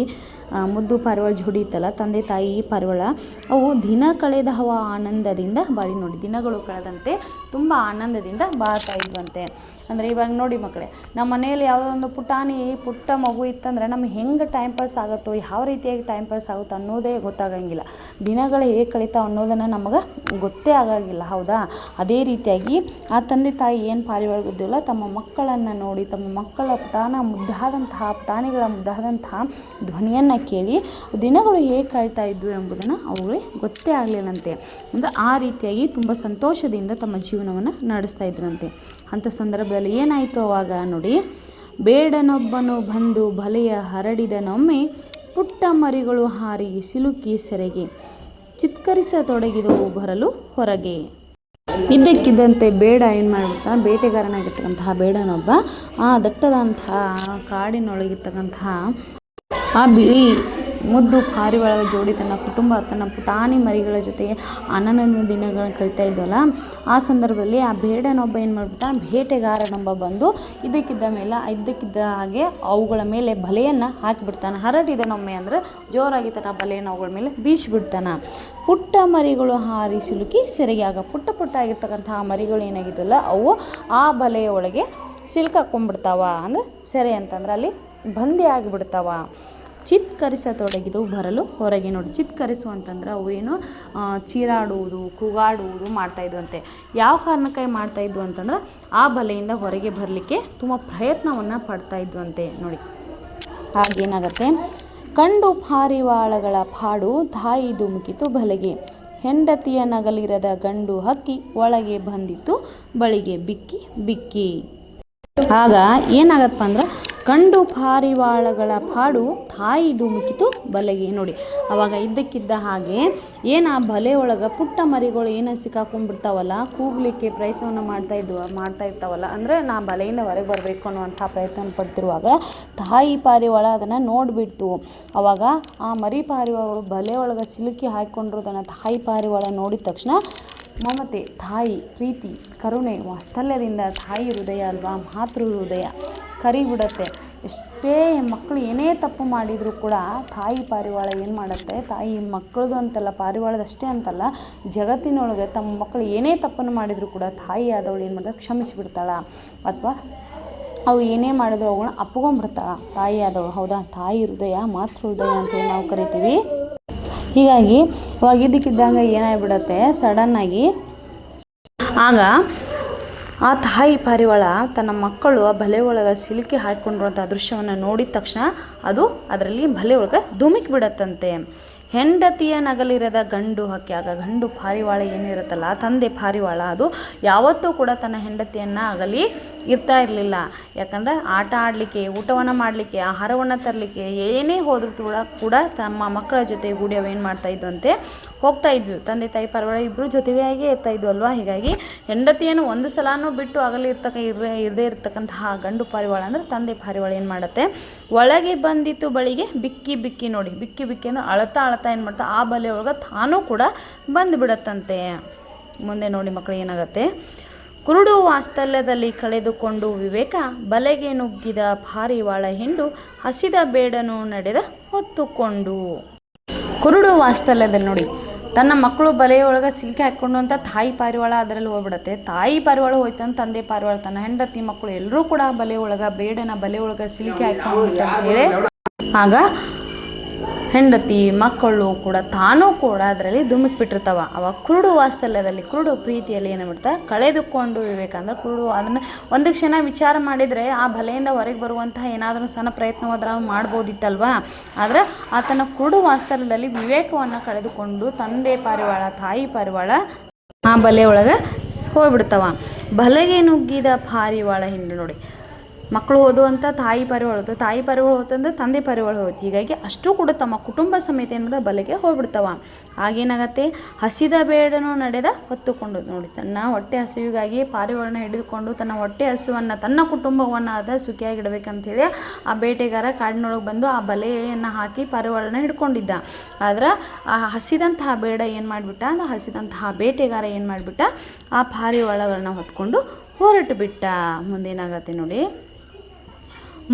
ಮುದ್ದು ಪಾರಿವಾಳ ಜೋಡಿ ಇತ್ತಲ್ಲ, ತಂದೆ ತಾಯಿ ಪಾರಿವಾಳ, ಅವು ದಿನ ಕಳೆದ ಆನಂದದಿಂದ ಬಾಳಿ. ನೋಡಿ ದಿನಗಳು ಕಳೆದಂತೆ ತುಂಬ ಆನಂದದಿಂದ ಬಾಳ್ತಾ ಇದ್ವಂತೆ. ಅಂದರೆ ಇವಾಗ ನೋಡಿ ಮಕ್ಕಳೇ, ನಮ್ಮ ಮನೆಯಲ್ಲಿ ಯಾವುದೋ ಒಂದು ಪುಟ್ಟ ಮಗು ಇತ್ತಂದರೆ ನಮಗೆ ಹೆಂಗೆ ಟೈಮ್ ಪಾಸ್ ಆಗುತ್ತೋ, ಯಾವ ರೀತಿಯಾಗಿ ಟೈಮ್ ಪಾಸ್ ಆಗುತ್ತೋ ಅನ್ನೋದೇ ಗೊತ್ತಾಗಂಗಿಲ್ಲ. ದಿನಗಳು ಹೇಗೆ ಕಳೀತಾವೆ ಅನ್ನೋದನ್ನು ನಮಗೆ ಗೊತ್ತೇ ಆಗೋಂಗಿಲ್ಲ, ಹೌದಾ. ಅದೇ ರೀತಿಯಾಗಿ ಆ ತಂದೆ ತಾಯಿ ಏನು ಪಾರಿವಾಳಗಿದ್ದಿಲ್ಲ, ತಮ್ಮ ಮಕ್ಕಳನ್ನು ನೋಡಿ, ತಮ್ಮ ಮಕ್ಕಳ ಪುಟಾಣಿಗಳ ಮುದ್ದಾದಂತಹ ಧ್ವನಿಯನ್ನು ಕೇಳಿ ದಿನಗಳು ಹೇಗೆ ಕಳೀತಾ ಇದ್ವು ಎಂಬುದನ್ನು ಅವುಗಳಿಗೆ ಗೊತ್ತೇ ಆಗಲಿಲ್ಲಂತೆ. ಅಂದರೆ ಆ ರೀತಿಯಾಗಿ ತುಂಬ ಸಂತೋಷದಿಂದ ತಮ್ಮ ಜೀವನವನ್ನು ನಡೆಸ್ತಾ ಇದ್ರಂತೆ. ಅಂಥ ಸಂದರ್ಭದಲ್ಲಿ ಏನಾಯಿತು ಅವಾಗ ನೋಡಿ, ಬೇಡನೊಬ್ಬನು ಬಂದು ಬಲೆಯ ಹರಡಿದನೊಮ್ಮೆ, ಪುಟ್ಟ ಮರಿಗಳು ಹಾರಿ ಸಿಲುಕಿ ಸೆರೆಗೆ, ಚಿತ್ಕರಿಸತೊಡಗಿದವು ಬರಲು ಹೊರಗೆ. ಇದ್ದಕ್ಕಿದ್ದಂತೆ ಬೇಡ ಏನು ಮಾಡಿಬಿಡ್ತಾನೆ, ಬೇಟೆಗಾರನಾಗಿರ್ತಕ್ಕಂತಹ ಬೇಡನೊಬ್ಬ ಆ ದಟ್ಟದಂತಹ ಕಾಡಿನೊಳಗಿರ್ತಕ್ಕಂತಹ ಆ ಬಿಳಿ ಮುದ್ದು ಪಾರಿವಾಳಗಳ ಜೋಡಿ ತನ್ನ ಪುಟಾಣಿ ಮರಿಗಳ ಜೊತೆಗೆ ಆನಂದ ದಿನಗಳನ್ನು ಕಳೀತಾ ಇದ್ವಲ್ಲ, ಆ ಸಂದರ್ಭದಲ್ಲಿ ಆ ಬೇಡನೊಬ್ಬ ಏನು ಮಾಡ್ಬಿಡ್ತಾನೆ, ಬೇಟೆಗಾರನೊಬ್ಬ ಬಂದು ಇದ್ದಕ್ಕಿದ್ದ ಹಾಗೆ ಅವುಗಳ ಮೇಲೆ ಬಲೆಯನ್ನು ಹಾಕಿಬಿಡ್ತಾನೆ. ಹರಡಿದನೊಮ್ಮೆ ಅಂದರೆ ಜೋರಾಗಿ ತನ್ನ ಬಲೆಯನ್ನು ಅವುಗಳ ಮೇಲೆ ಬೀಸಿಬಿಡ್ತಾನೆ. ಪುಟ್ಟ ಮರಿಗಳು ಹಾರಿ ಸಿಲುಕಿ ಸೆರೆಗೆ, ಆಗ ಪುಟ್ಟ ಆಗಿರ್ತಕ್ಕಂತಹ ಮರಿಗಳು ಏನಾಗಿದ್ದಲ್ಲ, ಅವು ಆ ಬಲೆಯ ಒಳಗೆ ಸಿಲ್ಕಾಕೊಂಡ್ಬಿಡ್ತಾವ. ಅಂದರೆ ಸೆರೆ ಅಂತಂದ್ರೆ ಅಲ್ಲಿ ಬಂದಿ ಆಗಿಬಿಡ್ತಾವ. ಚಿತ್ಕರಿಸತೊಡಗಿದವು ಬರಲು ಹೊರಗೆ. ನೋಡಿ ಚಿತ್ಕರಿಸು ಅಂತಂದ್ರೆ ಅವು ಏನು ಚೀರಾಡುವುದು, ಕೂಗಾಡುವುದು ಮಾಡ್ತಾಯಿದ್ವಂತೆ. ಯಾವ ಕಾರಣಕ್ಕಾಗಿ ಮಾಡ್ತಾಯಿದ್ವು ಅಂತಂದ್ರೆ ಆ ಬಲೆಯಿಂದ ಹೊರಗೆ ಬರಲಿಕ್ಕೆ ತುಂಬ ಪ್ರಯತ್ನವನ್ನು ಪಡ್ತಾಯಿದ್ವಂತೆ. ನೋಡಿ ಹಾಗೇನಾಗತ್ತೆ, ಕಂಡು ಪಾರಿವಾಳಗಳ ಪಾಡು ತಾಯಿ ಧುಮುಕಿತು ಬಲೆಗೆ, ಹೆಂಡತಿಯ ನಗಲಿರದ ಗಂಡು ಹಕ್ಕಿ ಒಳಗೆ ಬಂದಿತ್ತು ಬಳಿಗೆ ಬಿಕ್ಕಿ ಬಿಕ್ಕಿ. ಆಗ ಏನಾಗತ್ತಪ್ಪ ಅಂದ್ರೆ, ಕಂಡು ಪಾರಿವಾಳಗಳ ಪಾಡು ತಾಯಿ ಧುಮುಕಿತು ಬಲೆಗೆ. ನೋಡಿ ಅವಾಗ ಇದ್ದಕ್ಕಿದ್ದ ಹಾಗೆ ಏನು ಆ ಬಲೆ ಒಳಗೆ ಪುಟ್ಟ ಮರಿಗಳು ಏನು ಸಿಕ್ಕಾಕೊಂಡ್ಬಿಡ್ತಾವಲ್ಲ, ಕೂಗಲಿಕ್ಕೆ ಪ್ರಯತ್ನವನ್ನು ಮಾಡ್ತಾ ಇರ್ತಾವಲ್ಲ, ಅಂದರೆ ನಾ ಬಲೆಯಿಂದ ಹೊರಗೆ ಬರಬೇಕು ಅನ್ನುವಂಥ ಪ್ರಯತ್ನ ಪಡ್ತಿರುವಾಗ ತಾಯಿ ಪಾರಿವಾಳ ಅದನ್ನು ನೋಡಿಬಿಡ್ತು. ಅವಾಗ ಆ ಮರಿ ಪಾರಿವಾಳಗಳು ಬಲೆ ಒಳಗೆ ಸಿಲುಕಿ ಹಾಕಿಕೊಂಡಿರೋದನ್ನು ತಾಯಿ ಪಾರಿವಾಳ ನೋಡಿದ ತಕ್ಷಣ ಮಮತೆ, ತಾಯಿ ಪ್ರೀತಿ, ಕರುಣೆ, ವಾತ್ಸಲ್ಯದಿಂದ, ತಾಯಿ ಹೃದಯ ಅಲ್ವಾ, ಮಾತೃ ಹೃದಯ ಕರಿಬಿಡುತ್ತೆ. ಎಷ್ಟೇ ಮಕ್ಕಳು ಏನೇ ತಪ್ಪು ಮಾಡಿದರೂ ಕೂಡ ತಾಯಿ ಪಾರಿವಾಳ ಏನು ಮಾಡುತ್ತೆ, ತಾಯಿ ಮಕ್ಕಳದು ಅಂತಲ್ಲ, ಪಾರಿವಾಳದಷ್ಟೇ ಅಂತಲ್ಲ, ಜಗತ್ತಿನೊಳಗೆ ತಮ್ಮ ಮಕ್ಕಳು ಏನೇ ತಪ್ಪನ್ನು ಮಾಡಿದರೂ ಕೂಡ ತಾಯಿ ಆದವಳು ಏನು ಮಾಡ್ತಾಳೆ, ಕ್ಷಮಿಸಿಬಿಡ್ತಾಳೆ. ಅಥವಾ ಅವು ಏನೇ ಮಾಡಿದ್ರು ಅವುಗಳನ್ನ ಅಪ್ಕೊಂಡ್ಬಿಡ್ತಾಳೆ ತಾಯಿ ಆದವಳು. ಹೌದಾ, ತಾಯಿ ಹೃದಯ ಮಾತೃ ಹೃದಯ ಅಂತೇಳಿ ನಾವು ಕರಿತೀವಿ. ಹೀಗಾಗಿ ಅವಾಗ ಇದ್ದಕ್ಕಿದ್ದಂಗೆ ಏನಾಗ್ಬಿಡತ್ತೆ, ಸಡನ್ನಾಗಿ ಆಗ ಆ ತಾಯಿ ಪಾರಿವಾಳ ತನ್ನ ಮಕ್ಕಳು ಆ ಬಲೆ ಒಳಗೆ ಸಿಲುಕಿ ಹಾಕಿಕೊಂಡಿರುವಂಥ ದೃಶ್ಯವನ್ನು ನೋಡಿದ ತಕ್ಷಣ ಅದು ಅದರಲ್ಲಿ ಬಲೆ ಒಳಗೆ ಧುಮುಕಿ ಬಿಡತ್ತಂತೆ. ಹೆಂಡತಿಯ ನಗಲಿರದ ಗಂಡು ಹಕ್ಕಿ, ಆಗ ಗಂಡು ಪಾರಿವಾಳ ಏನಿರುತ್ತಲ್ಲ, ತಂದೆ ಪಾರಿವಾಳ, ಅದು ಯಾವತ್ತೂ ಕೂಡ ತನ್ನ ಹೆಂಡತಿಯನ್ನು ಅಗಲಿ ಇರ್ತಾ ಇರಲಿಲ್ಲ. ಯಾಕಂದರೆ ಆಟ ಆಡಲಿಕ್ಕೆ, ಊಟವನ್ನು ಮಾಡಲಿಕ್ಕೆ, ಆಹಾರವನ್ನು ತರಲಿಕ್ಕೆ ಏನೇ ಹೋದರೂ ಕೂಡ ತಮ್ಮ ಮಕ್ಕಳ ಜೊತೆ ಗೂಡಿ ಅವೇನು ಮಾಡ್ತಾಯಿದ್ವಂತೆ, ಹೋಗ್ತಾ ಇದ್ವಿ. ತಂದೆ ತಾಯಿ ಪಾರಿವಾಳ ಇಬ್ಬರು ಜೊತೆಗಾಗೇ ಇರ್ತಾ ಇದ್ವು ಅಲ್ವಾ. ಹೀಗಾಗಿ ಹೆಂಡತಿಯನ್ನು ಒಂದು ಸಲನೂ ಬಿಟ್ಟು ಅಗಲಿ ಇರದೇ ಇರ್ತಕ್ಕಂತಹ ಗಂಡು ಪಾರಿವಾಳ ಅಂದರೆ ತಂದೆ ಪಾರಿವಾಳ ಏನು ಮಾಡುತ್ತೆ, ಒಳಗೆ ಬಂದಿತ್ತು ಬಳಿಗೆ ಬಿಕ್ಕಿ ಬಿಕ್ಕಿ, ನೋಡಿ ಬಿಕ್ಕಿ ಬಿಕ್ಕಿ ಅಂದರೆ ಅಳತಾ ಏನು ಮಾಡ್ತಾ ಆ ಬಲೆ ಒಳಗೆ ತಾನೂ ಕೂಡ ಬಂದುಬಿಡತ್ತಂತೆ. ಮುಂದೆ ನೋಡಿ ಮಕ್ಕಳು ಏನಾಗುತ್ತೆ, ಕುರುಡು ವಾಸ್ತಲ್ಯದಲ್ಲಿ ಕಳೆದುಕೊಂಡು ವಿವೇಕ, ಬಲೆಗೆ ನುಗ್ಗಿದ ಪಾರಿವಾಳ ಹಿಂಡು, ಹಸಿದ ಬೇಡನು ನಡೆದ ಹೊತ್ತುಕೊಂಡು. ಕುರುಡು ವಾಸ್ತಲ್ಯದಲ್ಲಿ ನೋಡಿ, ತನ್ನ ಮಕ್ಕಳು ಬಲೆಯೊಳಗೆ ಸಿಲುಕಿ ಹಾಕ್ಕೊಂಡು ಅಂತ ತಾಯಿ ಪಾರಿವಾಳ ಅದರಲ್ಲಿ ಹೋಗ್ಬಿಡುತ್ತೆ. ತಾಯಿ ಪಾರಿವಾಳ ಹೋಯ್ತು ಅಂತ ತಂದೆ ಪಾರಿವಾಳ, ತನ್ನ ಹೆಂಡತಿ ಮಕ್ಕಳು ಎಲ್ಲರೂ ಕೂಡ ಬಲೆ ಒಳಗೆ, ಬೇಡನ ಬಲೆ ಒಳಗೆ ಸಿಲುಕಿ ಹಾಕ್ಕೊಂಡು ಅಂತೇಳಿ ಆಗ ಹೆಂಡತಿ ಮಕ್ಕಳು ಕೂಡ ತಾನೂ ಕೂಡ ಅದರಲ್ಲಿ ಧುಮುಕ್ಬಿಟ್ಟಿರ್ತಾವ. ಅವಾಗ ಕುರುಡು ವಾಸ್ತಲ್ಯದಲ್ಲಿ, ಕುರುಡು ಪ್ರೀತಿಯಲ್ಲಿ ಏನಾಗ್ಬಿಡ್ತಾ, ಕಳೆದುಕೊಂಡು ವಿವೇಕ ಅಂದರೆ ಕುರುಡು, ಅದನ್ನು ಒಂದು ಕ್ಷಣ ವಿಚಾರ ಮಾಡಿದರೆ ಆ ಬಲೆಯಿಂದ ಹೊರಗೆ ಬರುವಂತಹ ಏನಾದರೂ ಸಣ್ಣ ಪ್ರಯತ್ನವಾದ್ರೆ ಮಾಡ್ಬೋದಿತ್ತಲ್ವ. ಆದರೆ ಆತನ ಕುರುಡು ವಾಸ್ತಲ್ಯದಲ್ಲಿ ವಿವೇಕವನ್ನು ಕಳೆದುಕೊಂಡು ತಂದೆ ಪಾರಿವಾಳ, ತಾಯಿ ಪಾರಿವಾಳ ಆ ಬಲೆ ಒಳಗೆ ಹೋಗ್ಬಿಡ್ತಾವ. ಬಲೆಗೆ ನುಗ್ಗಿದ ಪಾರಿವಾಳ ಹಿಂಡು, ನೋಡಿ ಮಕ್ಕಳು ಹೋದು ಅಂತ ತಾಯಿ ಪಾರಿವಾಳ ಹೋಯ್ತು, ತಾಯಿ ಪಾರಿವಾಳ ಹೋತಂದ್ರೆ ತಂದೆ ಪಾರಿವಾಳ ಹೋಯ್ತು. ಹೀಗಾಗಿ ಅಷ್ಟು ಕೂಡ ತಮ್ಮ ಕುಟುಂಬ ಸಮೇತ ಏನಾದ ಬಲೆಗೆ ಹೋಗ್ಬಿಡ್ತಾವ. ಆಗೇನಾಗತ್ತೆ, ಹಸಿದ ಬೇಡನು ನಡೆದ ಹೊತ್ತುಕೊಂಡು, ನೋಡಿ ತನ್ನ ಹೊಟ್ಟೆ ಹಸಿವಿಗಾಗಿ ಪಾರಿವಾಳನ ಹಿಡಿದುಕೊಂಡು ತನ್ನ ಹೊಟ್ಟೆ ಹಸುವನ್ನು, ತನ್ನ ಕುಟುಂಬವನ್ನು ಅದ ಸುಖಿಯಾಗಿಡಬೇಕಂತೇಳಿ ಆ ಬೇಟೆಗಾರ ಕಾಡಿನೊಳಗೆ ಬಂದು ಆ ಬಲೆಯನ್ನು ಹಾಕಿ ಪಾರಿವಾಳನ ಹಿಡ್ಕೊಂಡಿದ್ದ. ಆದ್ರೆ ಆ ಹಸಿದಂತಹ ಬೇಡ ಏನು ಮಾಡಿಬಿಟ್ಟ, ಹಸಿದಂತಹ ಬೇಟೆಗಾರ ಏನು ಮಾಡಿಬಿಟ್ಟ, ಆ ಪಾರಿವಾಳಗಳನ್ನ ಹೊತ್ಕೊಂಡು ಹೊರಟು ಬಿಟ್ಟ. ಮುಂದೇನಾಗತ್ತೆ ನೋಡಿ,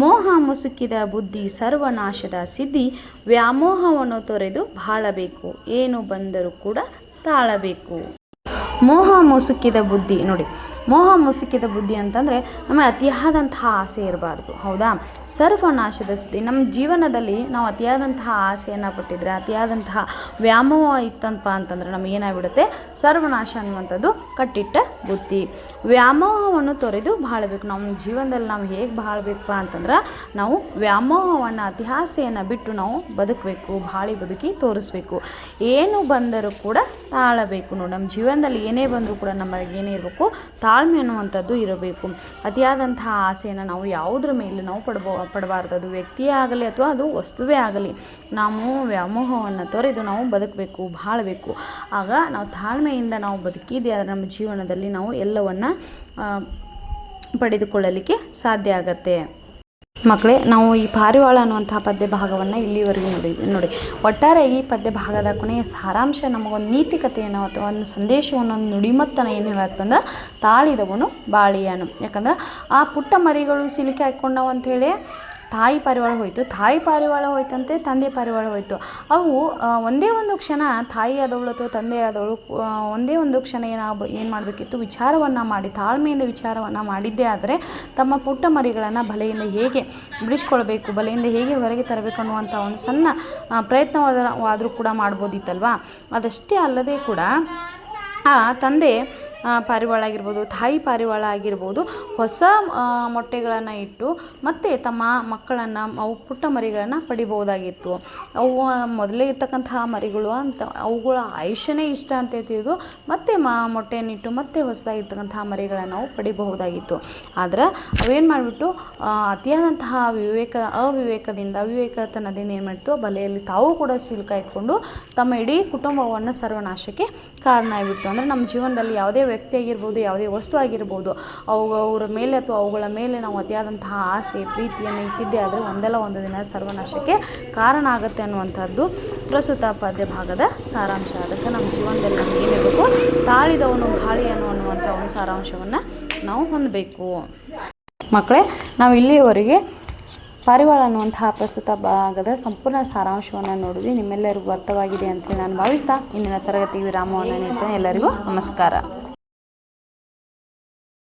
ಮೋಹ ಮುಸುಕಿದ ಬುದ್ಧಿ ಸರ್ವನಾಶದ ಸಿದ್ಧಿ, ವ್ಯಾಮೋಹವನ್ನು ತೊರೆದು ಬಾಳಬೇಕು, ಏನು ಬಂದರೂ ಕೂಡ ತಾಳಬೇಕು. ಮೋಹ ಮುಸುಕಿದ ಬುದ್ಧಿ, ನೋಡಿ ಮೋಹ ಮುಸುಕಿದ ಬುದ್ಧಿ ಅಂತಂದರೆ ನಮಗೆ ಅತಿಯಾದಂತಹ ಆಸೆ ಇರಬಾರ್ದು. ಹೌದಾ, ಸರ್ವನಾಶದ ಸುದ್ದಿ, ನಮ್ಮ ಜೀವನದಲ್ಲಿ ನಾವು ಅತಿಯಾದಂತಹ ಆಸೆಯನ್ನು ಪಟ್ಟಿದ್ರೆ, ಅತಿಯಾದಂತಹ ವ್ಯಾಮೋಹ ಇತ್ತಂಪ ಅಂತಂದರೆ ನಮಗೆ ಏನಾಗ್ಬಿಡುತ್ತೆ, ಸರ್ವನಾಶ ಅನ್ನುವಂಥದ್ದು ಕಟ್ಟಿಟ್ಟ ಬುದ್ಧಿ. ವ್ಯಾಮೋಹವನ್ನು ತೊರೆದು ಬಾಳಬೇಕು. ನಮ್ಮ ಜೀವನದಲ್ಲಿ ನಾವು ಹೇಗೆ ಬಾಳಬೇಕಪ್ಪ ಅಂತಂದ್ರೆ, ನಾವು ವ್ಯಾಮೋಹವನ್ನು, ಅತಿಯಾಸೆಯನ್ನು ಬಿಟ್ಟು ನಾವು ಬದುಕಬೇಕು, ಬಾಳಿ ಬದುಕಿ ತೋರಿಸ್ಬೇಕು. ಏನು ಬಂದರೂ ಕೂಡ ತಾಳಬೇಕು. ನೋಡಿ, ನಮ್ಮ ಜೀವನದಲ್ಲಿ ಏನೇ ಬಂದರೂ ಕೂಡ ನಮಗೆ ಏನೇ ಇರಬೇಕು, ತಾಳ್ಮೆ ಅನ್ನುವಂಥದ್ದು ಇರಬೇಕು. ಅತಿಯಾದಂತಹ ಆಸೆಯನ್ನು ನಾವು ಯಾವುದ್ರ ಮೇಲೆ ನಾವು ಪಡಬಾರ್ದು. ಅದು ವ್ಯಕ್ತಿಯೇ ಆಗಲಿ ಅಥವಾ ಅದು ವಸ್ತುವೇ ಆಗಲಿ, ನಾವು ವ್ಯಾಮೋಹವನ್ನು ತೊರೆದು ನಾವು ಬದುಕಬೇಕು, ಬಾಳಬೇಕು. ಆಗ ನಾವು ತಾಳ್ಮೆಯಿಂದ ನಾವು ಬದುಕಿದೆ ಆದರೆ ನಮ್ಮ ಜೀವನದಲ್ಲಿ ನಾವು ಎಲ್ಲವನ್ನು ಪಡೆದುಕೊಳ್ಳಲಿಕ್ಕೆ ಸಾಧ್ಯ ಆಗತ್ತೆ. ಮಕ್ಕಳೇ, ನಾವು ಈ ಪಾರಿವಾಳ ಅನ್ನುವಂತಹ ಪದ್ಯ ಭಾಗವನ್ನು ಇಲ್ಲಿವರೆಗೂ ನೋಡಿ ಒಟ್ಟಾರೆ ಈ ಪದ್ಯ ಭಾಗದ ಕೊನೆಯ ಸಾರಾಂಶ ನಮಗೊಂದು ನೀತಿಕತೆಯನ್ನು ಅಥವಾ ಒಂದು ಸಂದೇಶವನ್ನು, ಒಂದು ನುಡಿಮತ್ತನ ಏನು ಹೇಳತ್ತಂದ್ರೆ, ತಾಳಿದವನು ಬಾಳಿಯನು. ಯಾಕಂದ್ರೆ ಆ ಪುಟ್ಟ ಮರಿಗಳು ಸಿಲುಕಿ ಹಾಕ್ಕೊಂಡವು ಅಂಥೇಳಿ ತಾಯಿ ಪಾರಿವಾಳ ಹೋಯಿತು, ತಾಯಿ ಪಾರಿವಾಳ ಹೋಯ್ತಂತೆ ತಂದೆ ಪಾರಿವಾಳ ಹೋಯಿತು. ಅವು ಒಂದೇ ಒಂದು ಕ್ಷಣ ತಾಯಿ ಆದವಳು ಅಥವಾ ತಂದೆ ಆದವಳು ಒಂದೇ ಒಂದು ಕ್ಷಣ ಏನು ಮಾಡಬೇಕಿತ್ತು, ವಿಚಾರವನ್ನು ಮಾಡಿ ತಾಳ್ಮೆಯಿಂದ ವಿಚಾರವನ್ನು ಮಾಡಿದ್ದೇ ಆದರೆ ತಮ್ಮ ಪುಟ್ಟ ಮರಿಗಳನ್ನು ಬಲೆಯಿಂದ ಹೇಗೆ ಬಿಡಿಸ್ಕೊಳ್ಬೇಕು, ಬಲೆಯಿಂದ ಹೇಗೆ ಹೊರಗೆ ತರಬೇಕು ಅನ್ನುವಂಥ ಒಂದು ಸಣ್ಣ ಪ್ರಯತ್ನವಾದರೂ ಕೂಡ ಮಾಡ್ಬೋದಿತ್ತಲ್ವ. ಅದಷ್ಟೇ ಅಲ್ಲದೆ ಕೂಡ ಆ ತಂದೆ ಪಾರಿವಾಳ ಆಗಿರ್ಬೋದು, ತಾಯಿ ಪಾರಿವಾಳ ಆಗಿರ್ಬೋದು, ಹೊಸ ಮೊಟ್ಟೆಗಳನ್ನು ಇಟ್ಟು ಮತ್ತೆ ತಮ್ಮ ಮಕ್ಕಳನ್ನು, ಅವು ಪುಟ್ಟ ಮರಿಗಳನ್ನು ಪಡಿಬೋದಾಗಿತ್ತು. ಅವು ಮೊದಲೇ ಇರ್ತಕ್ಕಂತಹ ಮರಿಗಳು ಅಂತ ಅವುಗಳ ಆಯುಷ್ಯನೇ ಇಷ್ಟ ಅಂತ ತಿಳಿದು ಮತ್ತೆ ಮೊಟ್ಟೆಯನ್ನಿಟ್ಟು ಮತ್ತೆ ಹೊಸದಾಗಿರ್ತಕ್ಕಂತಹ ಮರಿಗಳನ್ನು ನಾವು ಪಡಿಬಹುದಾಗಿತ್ತು. ಆದರೆ ಅವೇನು ಮಾಡಿಬಿಟ್ಟು ಅತಿಯಾದಂತಹ ಅವಿವೇಕತನದಿಂದ ಏನು ಮಾಡಿತ್ತು, ಬಲೆಯಲ್ಲಿ ತಾವು ಕೂಡ ಸಿಲುಕಾಯ್ಕೊಂಡು ತಮ್ಮ ಇಡೀ ಕುಟುಂಬವನ್ನು ಸರ್ವನಾಶಕ್ಕೆ ಕಾರಣ ಆಗಿಬಿಡ್ತು. ಅಂದರೆ ನಮ್ಮ ಜೀವನದಲ್ಲಿ ಯಾವುದೇ ವ್ಯಕ್ತಿ ಆಗಿರ್ಬೋದು, ಯಾವುದೇ ವಸ್ತು ಆಗಿರ್ಬೋದು, ಅವರ ಮೇಲೆ ಅಥವಾ ಅವುಗಳ ಮೇಲೆ ನಾವು ಅತಿಯಾದಂತಹ ಆಸೆ ಪ್ರೀತಿಯನ್ನು ಇಟ್ಟಿದ್ದೇ ಆದರೆ ಒಂದಲ್ಲ ಒಂದು ದಿನ ಸರ್ವನಾಶಕ್ಕೆ ಕಾರಣ ಆಗುತ್ತೆ ಅನ್ನುವಂಥದ್ದು ಪ್ರಸ್ತುತ ಪದ್ಯ ಭಾಗದ ಸಾರಾಂಶ. ಅದಕ್ಕೆ ನಮ್ಮ ಜೀವನದಲ್ಲಿ ನಮ್ಗೆ ಏನಿರಬೇಕು, ತಾಳಿದವನು ಬಾಳಿಯನು ಅನ್ನುವಂಥ ಒಂದು ಸಾರಾಂಶವನ್ನು ನಾವು ಹೊಂದಬೇಕು. ಮಕ್ಕಳೇ, ನಾವು ಇಲ್ಲಿಯವರೆಗೆ ಪಾರಿವಾಳ ಅನ್ನುವಂತಹ ಪ್ರಸ್ತುತ ಭಾಗದ ಸಂಪೂರ್ಣ ಸಾರಾಂಶವನ್ನು ನೋಡಿದ್ವಿ. ನಿಮ್ಮೆಲ್ಲರಿಗೂ ಅರ್ಥವಾಗಿದೆ ಅಂತೇಳಿ ನಾನು ಭಾವಿಸ್ತಾ ಇಂದಿನ ತರಗತಿ ವಿರಾಮವನ್ನು ನೀಡ್ತೇನೆ. ಎಲ್ಲರಿಗೂ ನಮಸ್ಕಾರ.